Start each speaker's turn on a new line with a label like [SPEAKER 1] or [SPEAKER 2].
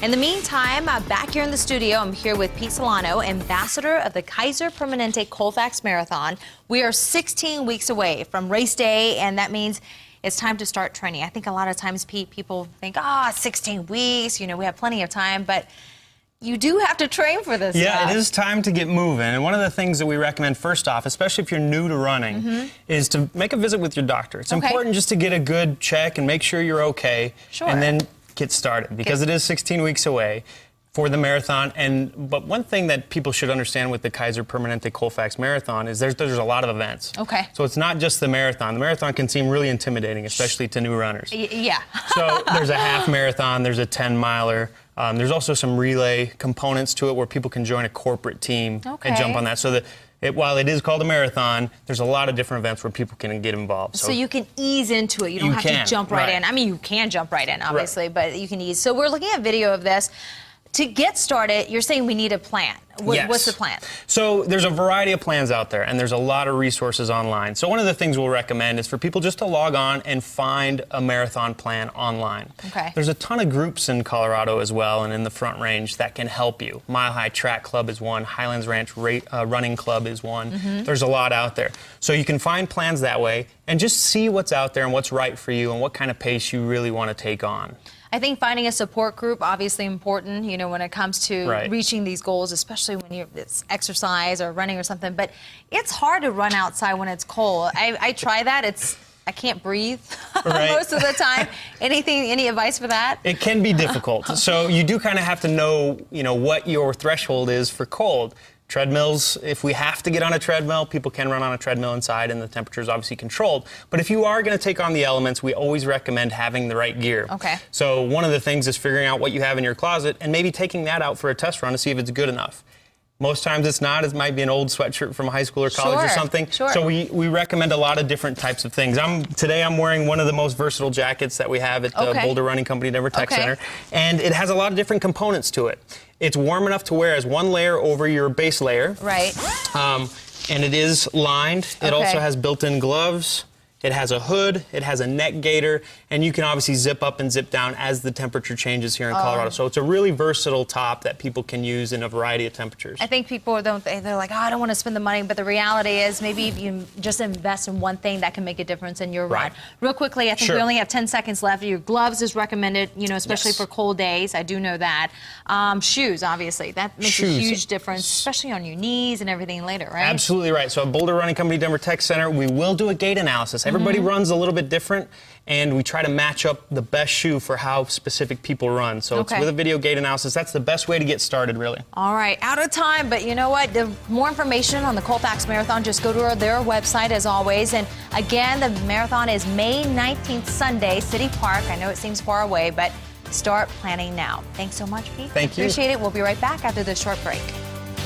[SPEAKER 1] In the meantime, back here in the studio, I'm here with Pete Solano, ambassador of the Kaiser Permanente Colfax Marathon. We are 16 weeks away from race day, and that means it's time to start training. I think a lot of times, Pete, people think, 16 weeks, you know, we have plenty of time, but you do have to train for this stuff.
[SPEAKER 2] It is time to get moving. And one of the things that we recommend first off, especially if you're new to running, is to make a visit with your doctor. It's important just to get a good check and make sure you're okay.
[SPEAKER 1] Sure.
[SPEAKER 2] And then get started, because it is 16 weeks away for the marathon. But one thing that people should understand with the Kaiser Permanente Colfax Marathon is there's a lot of events.
[SPEAKER 1] Okay.
[SPEAKER 2] So it's not just the marathon. The marathon can seem really intimidating, especially to new runners.
[SPEAKER 1] Yeah.
[SPEAKER 2] So there's a half marathon, there's a 10-miler. There's also some relay components to it where people can join a corporate team and jump on that. So that while it is called a marathon, there's a lot of different events where people can get involved.
[SPEAKER 1] So you can ease into it. You don't have to jump right in. I mean, you can jump right in, obviously, but you can ease. So we're looking at video of this. To get started, you're saying we need a plan. What's the plan?
[SPEAKER 2] So there's a variety of plans out there, and there's a lot of resources online. So one of the things we'll recommend is for people just to log on and find a marathon plan online.
[SPEAKER 1] Okay.
[SPEAKER 2] There's a ton of groups in Colorado as well, and in the Front Range that can help you. Mile High Track Club is one. Highlands Ranch Running Club is one. There's a lot out there. So you can find plans that way and just see what's out there and what's right for you and what kind of pace you really want to take on.
[SPEAKER 1] I think finding a support group, obviously important, you know, when it comes to reaching these goals, especially when it's exercise or running or something. But it's hard to run outside when it's cold. I try that. I can't breathe most of the time. Any advice for that?
[SPEAKER 2] It can be difficult. So you do kind of have to know, what your threshold is for cold. Treadmills, if we have to get on a treadmill, people can run on a treadmill inside and the temperature is obviously controlled. But if you are going to take on the elements, we always recommend having the right gear.
[SPEAKER 1] Okay.
[SPEAKER 2] So one of the things is figuring out what you have in your closet and maybe taking that out for a test run to see if it's good enough. Most times it's not. It might be an old sweatshirt from high school or college or something. So we recommend a lot of different types of things. Today I'm wearing one of the most versatile jackets that we have at the Boulder Running Company Denver Tech Center. And it has a lot of different components to it. It's warm enough to wear as one layer over your base layer.
[SPEAKER 1] Right.
[SPEAKER 2] And it is lined. It also has built-in gloves. It has a hood, it has a neck gaiter, and you can obviously zip up and zip down as the temperature changes here in Colorado. So it's a really versatile top that people can use in a variety of temperatures.
[SPEAKER 1] I think people they're like, I don't want to spend the money, but the reality is maybe if you just invest in one thing that can make a difference in your run. Real quickly, I think we only have 10 seconds left. Your gloves is recommended, especially for cold days. I do know that. Shoes, obviously, that makes a huge difference, especially on your knees and everything later, right?
[SPEAKER 2] Absolutely right. So at Boulder Running Company Denver Tech Center, we will do a gait analysis. Everybody runs a little bit different, and we try to match up the best shoe for how specific people run. So it's with a video gait analysis. That's the best way to get started, really.
[SPEAKER 1] All right, out of time, but you know what? The more information on the Colfax Marathon, just go to their website as always. And again, the marathon is May 19th, Sunday, City Park. I know it seems far away, but start planning now. Thanks so much, Pete.
[SPEAKER 2] Thank you.
[SPEAKER 1] Appreciate it. We'll be right back after this short break.